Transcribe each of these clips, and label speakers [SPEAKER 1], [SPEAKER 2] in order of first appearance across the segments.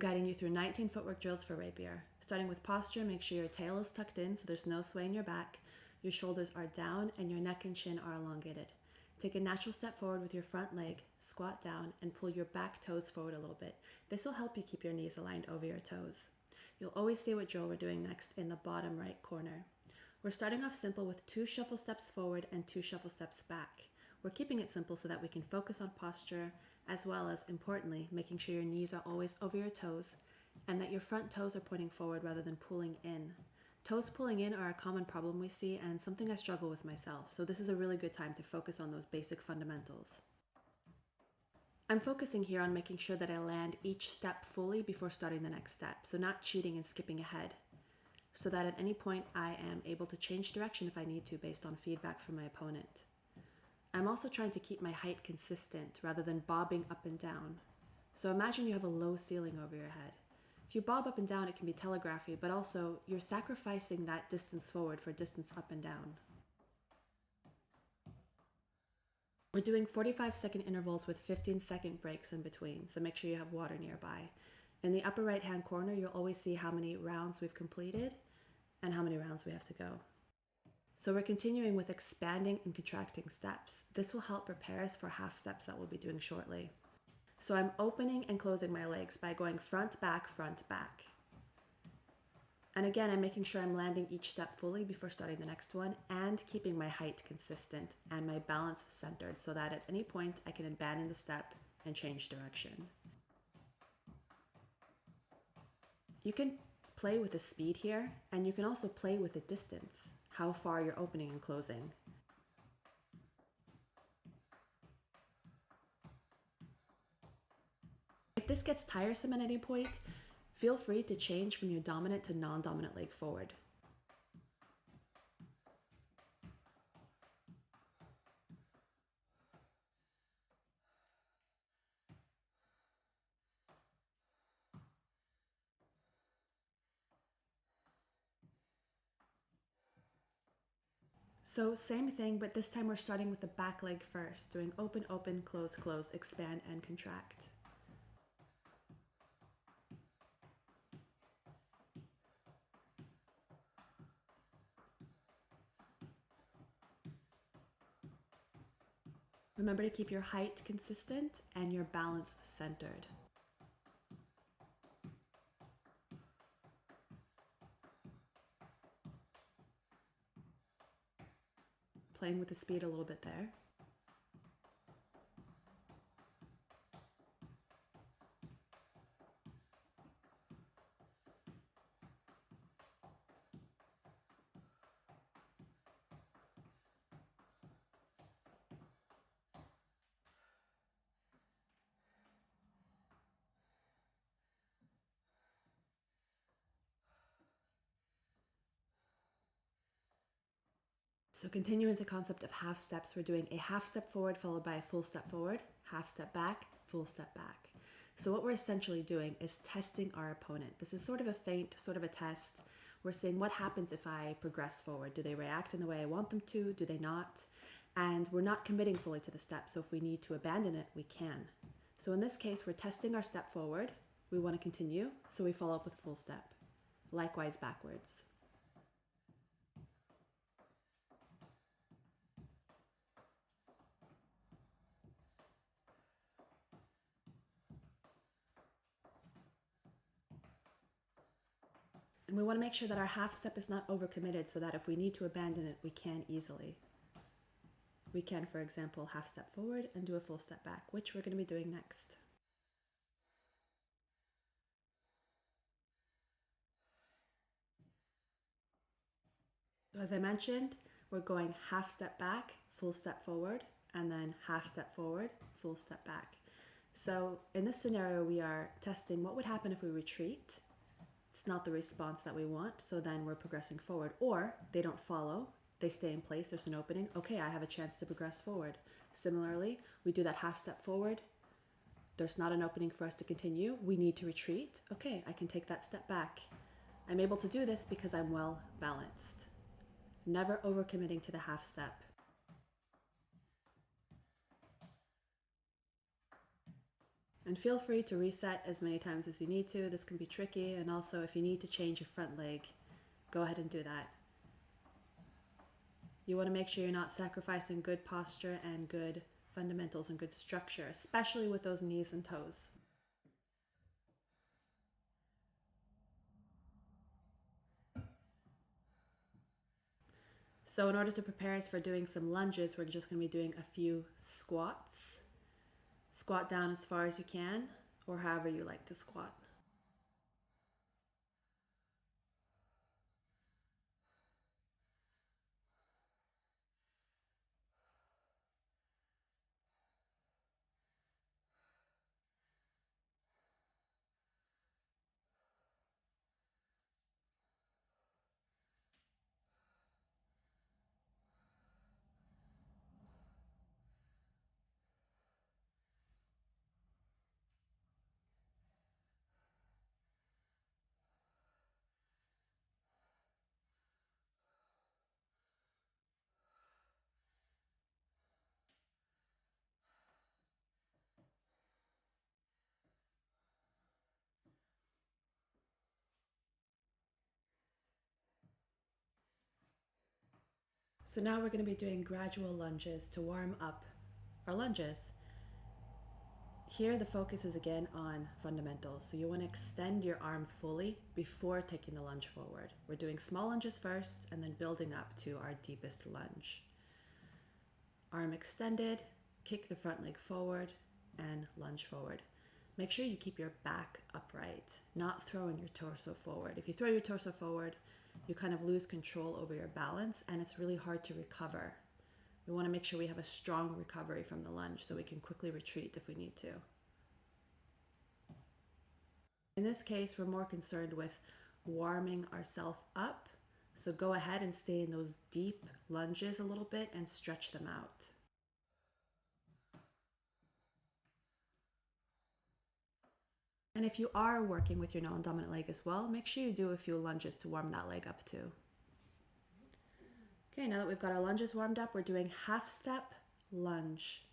[SPEAKER 1] Guiding you through 19 footwork drills for Rapier. Starting with posture, make sure your tail is tucked in so there's no sway in your back, your shoulders are down, and your neck and chin are elongated. Take a natural step forward with your front leg, squat down, and pull your back toes forward a little bit. This will help you keep your knees aligned over your toes. You'll always see what drill we're doing next in the bottom right corner. We're starting off simple with 2 shuffle steps forward and 2 shuffle steps back. We're keeping it simple so that we can focus on posture, as well as, importantly, making sure your knees are always over your toes and that your front toes are pointing forward rather than pulling in. Toes pulling in are a common problem we see and something I struggle with myself, so this is a really good time to focus on those basic fundamentals. I'm focusing here on making sure that I land each step fully before starting the next step, so not cheating and skipping ahead, so that at any point I am able to change direction if I need to based on feedback from my opponent. I'm also trying to keep my height consistent rather than bobbing up and down. So imagine you have a low ceiling over your head. If you bob up and down, it can be telegraphy, but also you're sacrificing that distance forward for distance up and down. We're doing 45-second intervals with 15-second breaks in between, so make sure you have water nearby. In the upper right-hand corner, you'll always see how many rounds we've completed and how many rounds we have to go. So we're continuing with expanding and contracting steps. This will help prepare us for half steps that we'll be doing shortly. So I'm opening and closing my legs by going front, back, front, back. And again, I'm making sure I'm landing each step fully before starting the next one and keeping my height consistent and my balance centered so that at any point I can abandon the step and change direction. You can play with the speed here, and you can also play with the distance, how far you're opening and closing. If this gets tiresome at any point, feel free to change from your dominant to non-dominant leg forward. So same thing, but this time we're starting with the back leg first, doing open, open, close, close, expand, and contract. Remember to keep your height consistent and your balance centered. Playing with the speed a little bit there. So continuing with the concept of half steps, we're doing a half step forward followed by a full step forward, half step back, full step back. So what we're essentially doing is testing our opponent. This is sort of a feint, sort of a test. We're seeing what happens if I progress forward. Do they react in the way I want them to? Do they not? And we're not committing fully to the step, so if we need to abandon it, we can. So in this case, we're testing our step forward. We want to continue, so we follow up with a full step. Likewise backwards. And we want to make sure that our half step is not overcommitted so that if we need to abandon it, we can easily. We can, for example, half step forward and do a full step back, which we're going to be doing next. So as I mentioned, we're going half step back, full step forward, and then half step forward, full step back. So in this scenario, we are testing what would happen if we retreat. It's not the response that we want, so then we're progressing forward. Or they don't follow, they stay in place, there's an opening. Okay, I have a chance to progress forward. Similarly, we do that half step forward. There's not an opening for us to continue. We need to retreat. Okay, I can take that step back. I'm able to do this because I'm well balanced. Never overcommitting to the half step. And feel free to reset as many times as you need to. This can be tricky, and also if you need to change your front leg, go ahead and do that. You want to make sure you're not sacrificing good posture and good fundamentals and good structure, especially with those knees and toes. So in order to prepare us for doing some lunges, we're just going to be doing a few squats. Squat down as far as you can, or however you like to squat. So now we're going to be doing gradual lunges to warm up our lunges. Here the focus is again on fundamentals. So you want to extend your arm fully before taking the lunge forward. We're doing small lunges first and then building up to our deepest lunge. Arm extended, kick the front leg forward and lunge forward. Make sure you keep your back upright, not throwing your torso forward. If you throw your torso forward, you kind of lose control over your balance and it's really hard to recover. We want to make sure we have a strong recovery from the lunge so we can quickly retreat if we need to. In this case, we're more concerned with warming ourselves up. So go ahead and stay in those deep lunges a little bit and stretch them out. And if you are working with your non-dominant leg as well, make sure you do a few lunges to warm that leg up too. Okay, now that we've got our lunges warmed up, we're doing half step lunge.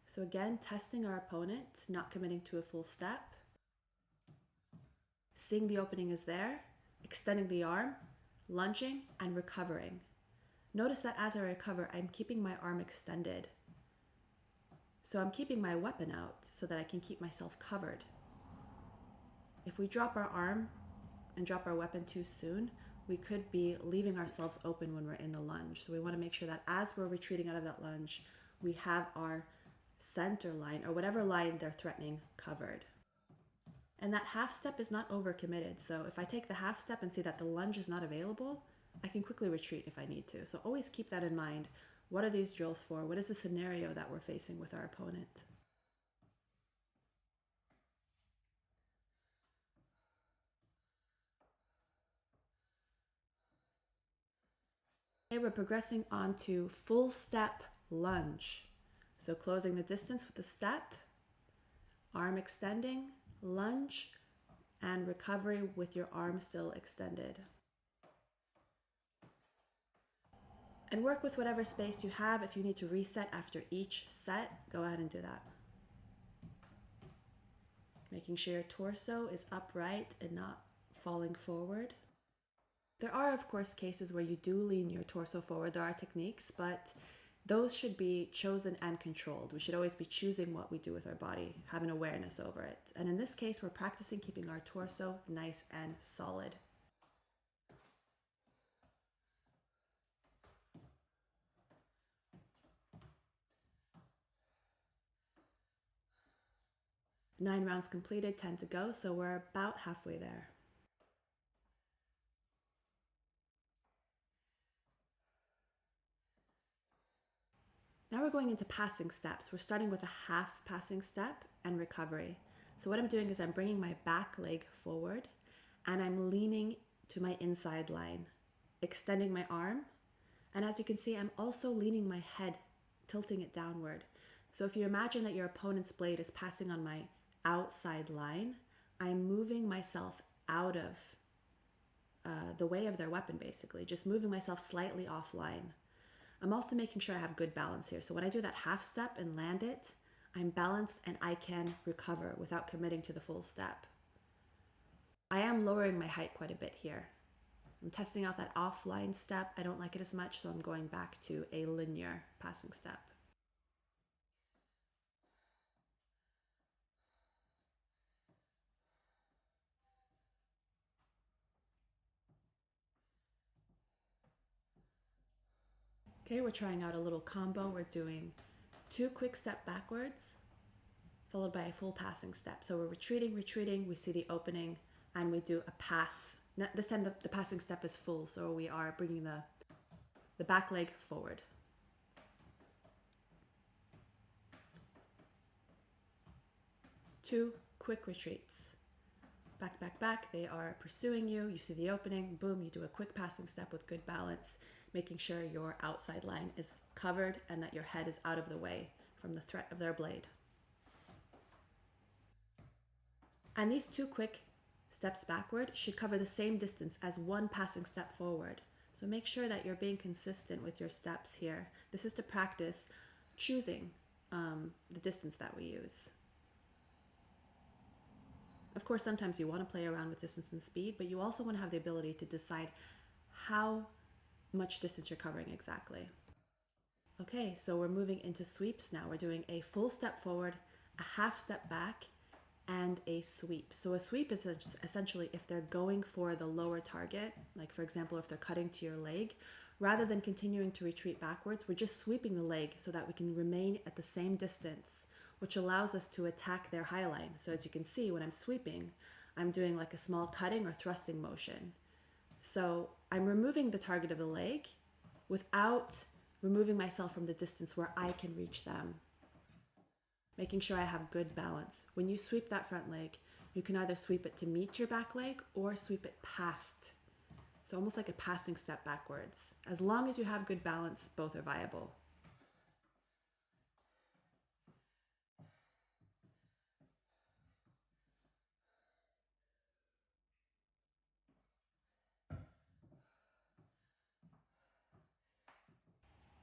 [SPEAKER 1] So again, testing our opponent, not committing to a full step. Seeing the opening is there, extending the arm, lunging and recovering. Notice that as I recover, I'm keeping my arm extended. So I'm keeping my weapon out so that I can keep myself covered. If we drop our arm and drop our weapon too soon, we could be leaving ourselves open when we're in the lunge. So we want to make sure that as we're retreating out of that lunge, we have our center line or whatever line they're threatening covered. And that half step is not overcommitted. So if I take the half step and see that the lunge is not available, I can quickly retreat if I need to. So always keep that in mind. What are these drills for? What is the scenario that we're facing with our opponent? Okay, we're progressing on to full step lunge. So closing the distance with the step, arm extending, lunge, and recovery with your arm still extended. And work with whatever space you have. If you need to reset after each set, go ahead and do that. Making sure your torso is upright and not falling forward. There are, of course, cases where you do lean your torso forward. There are techniques, but those should be chosen and controlled. We should always be choosing what we do with our body, have an awareness over it. And in this case, we're practicing keeping our torso nice and solid. Nine rounds completed, 10 to go, so we're about halfway there. Now we're going into passing steps. We're starting with a half passing step and recovery. So what I'm doing is I'm bringing my back leg forward and I'm leaning to my inside line, extending my arm. And as you can see, I'm also leaning my head, tilting it downward. So if you imagine that your opponent's blade is passing on my outside line, I'm moving myself out of the way of their weapon, basically, just moving myself slightly offline. I'm also making sure I have good balance here. So when I do that half step and land it, I'm balanced and I can recover without committing to the full step. I am lowering my height quite a bit here. I'm testing out that offline step. I don't like it as much, so I'm going back to a linear passing step. Okay, we're trying out a little combo. We're doing 2 quick step backwards, followed by a full passing step. So we're retreating, we see the opening, and we do a pass. This time the passing step is full, so we are bringing the back leg forward. Two quick retreats. Back, back, back. They are pursuing you. You see the opening. Boom, you do a quick passing step with good balance, making sure your outside line is covered and that your head is out of the way from the threat of their blade. And these 2 quick steps backward should cover the same distance as 1 passing step forward. So make sure that you're being consistent with your steps here. This is to practice choosing the distance that we use. Of course, sometimes you want to play around with distance and speed, but you also want to have the ability to decide how much distance you're covering exactly. Okay, so we're moving into sweeps now. We're doing a full step forward, a half step back, and a sweep. So a sweep is essentially if they're going for the lower target, like for example, if they're cutting to your leg, rather than continuing to retreat backwards, we're just sweeping the leg so that we can remain at the same distance, which allows us to attack their high line. So as you can see, when I'm sweeping, I'm doing like a small cutting or thrusting motion. So I'm removing the target of the leg without removing myself from the distance where I can reach them, making sure I have good balance. When you sweep that front leg, you can either sweep it to meet your back leg or sweep it past. So almost like a passing step backwards. As long as you have good balance, both are viable.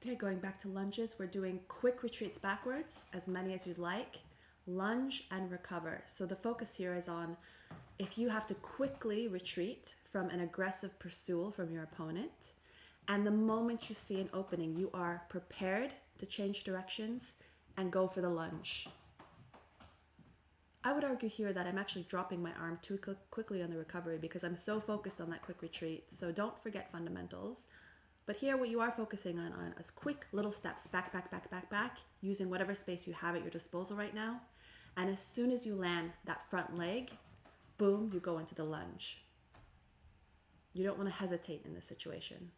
[SPEAKER 1] Okay, going back to lunges, we're doing quick retreats backwards, as many as you'd like, lunge and recover. So the focus here is on if you have to quickly retreat from an aggressive pursuit from your opponent, and the moment you see an opening, you are prepared to change directions and go for the lunge. I would argue here that I'm actually dropping my arm too quickly on the recovery because I'm so focused on that quick retreat. So don't forget fundamentals. But here what you are focusing on is quick little steps, back, back, back, back, back, using whatever space you have at your disposal right now. And as soon as you land that front leg, boom, you go into the lunge. You don't want to hesitate in this situation.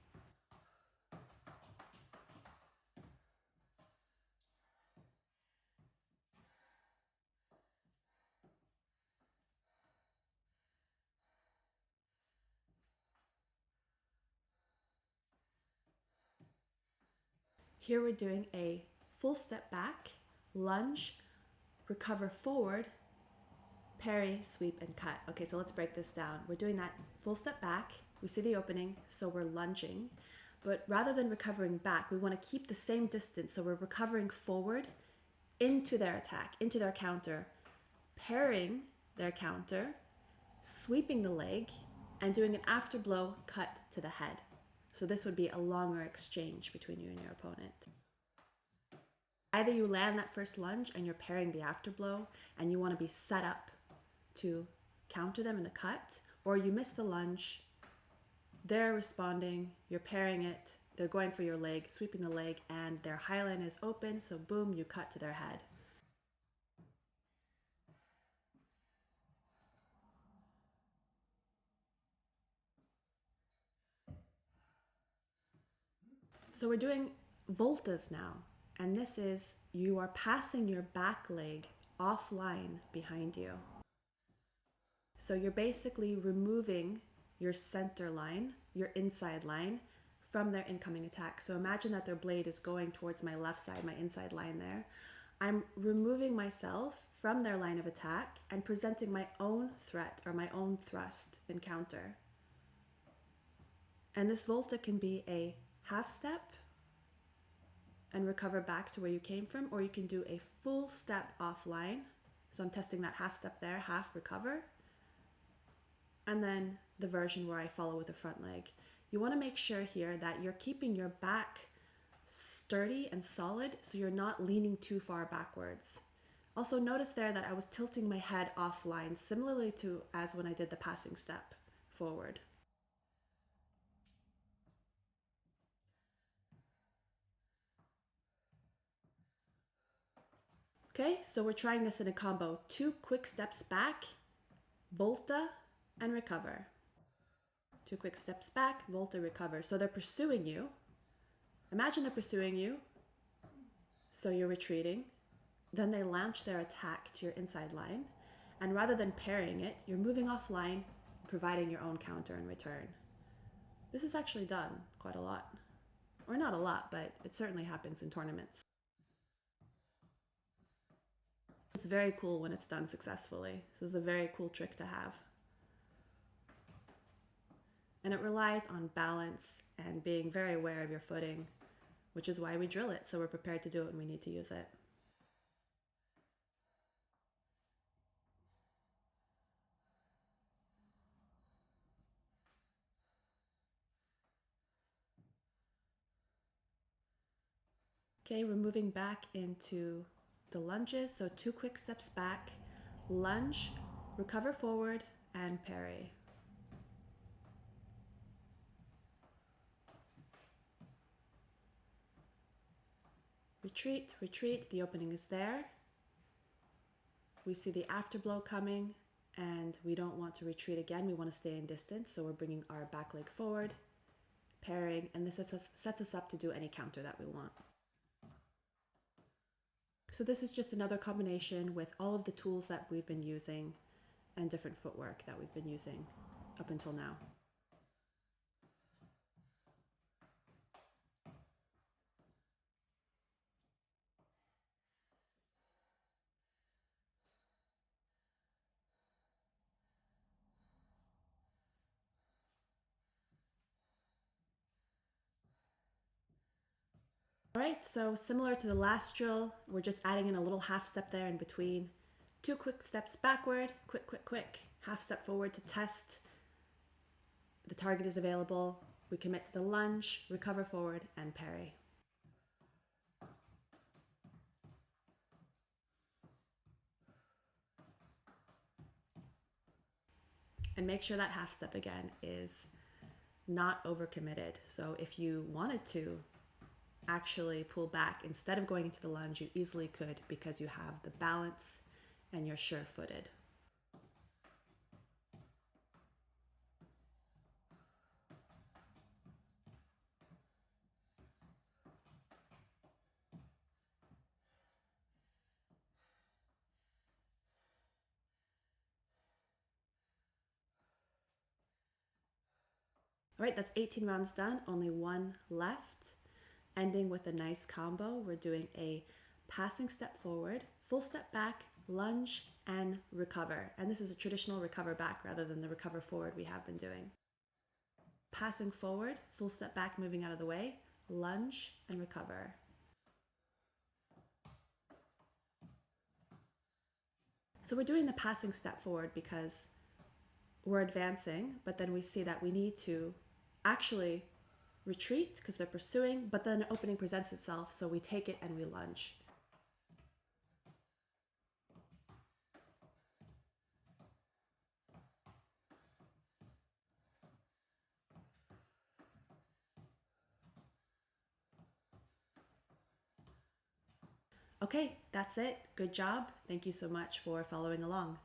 [SPEAKER 1] Here we're doing a full step back, lunge, recover forward, parry, sweep, and cut. Okay, so let's break this down. We're doing that full step back. We see the opening, so we're lunging. But rather than recovering back, we want to keep the same distance. So we're recovering forward into their attack, into their counter, parrying their counter, sweeping the leg, and doing an after blow cut to the head. So this would be a longer exchange between you and your opponent. Either you land that first lunge and you're parrying the after blow and you want to be set up to counter them in the cut, or you miss the lunge, they're responding, you're parrying it, they're going for your leg, sweeping the leg, and their high line is open, so boom, you cut to their head. So we're doing Voltas now, and this is you are passing your back leg offline behind you. So you're basically removing your center line, your inside line, from their incoming attack. So imagine that their blade is going towards my left side, my inside line there. I'm removing myself from their line of attack and presenting my own threat or my own thrust and counter. And this Volta can be a half step, and recover back to where you came from, or you can do a full step offline. So I'm testing that half step there, half recover, and then the version where I follow with the front leg. You want to make sure here that you're keeping your back sturdy and solid so you're not leaning too far backwards. Also notice there that I was tilting my head offline, similarly to as when I did the passing step forward. Okay, so we're trying this in a combo. 2 quick steps back, Volta, and recover. 2 quick steps back, Volta, recover. So they're pursuing you. Imagine they're pursuing you. So you're retreating. Then they launch their attack to your inside line. And rather than parrying it, you're moving offline, providing your own counter in return. This is actually done quite a lot. Or not a lot, but it certainly happens in tournaments. It's very cool when it's done successfully. This is a very cool trick to have. And it relies on balance and being very aware of your footing, which is why we drill it, so we're prepared to do it when we need to use it. Okay, we're moving back into the lunges. So 2 quick steps back, lunge, recover forward, and parry. Retreat, retreat, the opening is there. We see the afterblow coming and we don't want to retreat again. We want to stay in distance. So we're bringing our back leg forward, parrying, and this sets us up to do any counter that we want. So this is just another combination with all of the tools that we've been using and different footwork that we've been using up until now. All right, so similar to the last drill, we're just adding in a little half step there in between. 2 quick steps backward, quick, quick, quick. Half step forward to test. The target is available. We commit to the lunge, recover forward, and parry. And make sure that half step again is not overcommitted. So if you wanted to actually pull back instead of going into the lunge, you easily could because you have the balance and you're sure-footed. All right, that's 18 rounds done, only 1 left. Ending with a nice combo. We're doing a passing step forward, full step back, lunge, and recover. And this is a traditional recover back rather than the recover forward we have been doing. Passing forward, full step back, moving out of the way, lunge, and recover. So we're doing the passing step forward because we're advancing, but then we see that we need to actually retreat because they're pursuing, but then an opening presents itself, so we take it and we lunge. Okay, that's it. Good job. Thank you so much for following along.